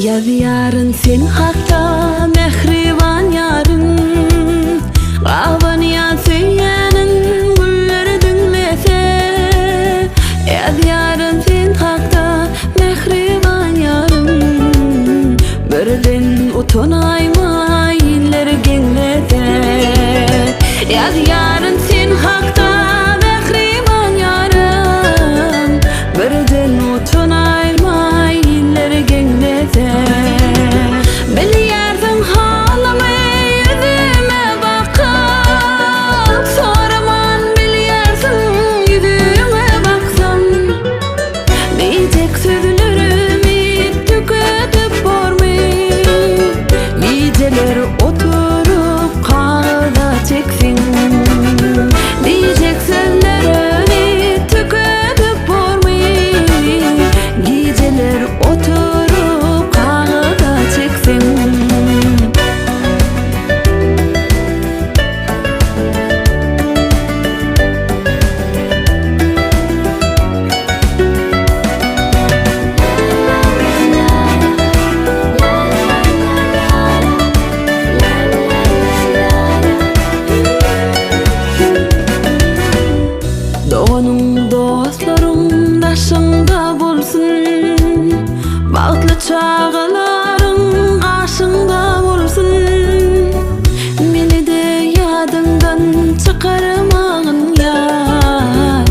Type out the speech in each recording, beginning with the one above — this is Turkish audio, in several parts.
Yaz yarın sen hakta mehriban yarın, Ağban ya söylenin gülleri dinlese. Yaz yarın sen hakta mehriban yarın, birden utanayma illeri genglese. Yaz yarın sen hakta mehriban yarın, birden utanayma illeri genglese. Bilýärsiň halamy yüzüme bakıp, soraman bilýärsiň yüzüme baksam. Diýjek sözlerimi tüketip bormy, gijeler oturup kağıda çeksin. Diýjek sözlerimi tüketip bormy, gijeler oturup kağıda çeksin. Doğanın dostlarım daşında bolsun, bagtly çağalaryň aşyňda bolsun. Meni de ýadyňdan çykarmagyn ýar,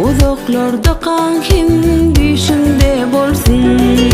uzaklarda kaň hem düşümde bolsun.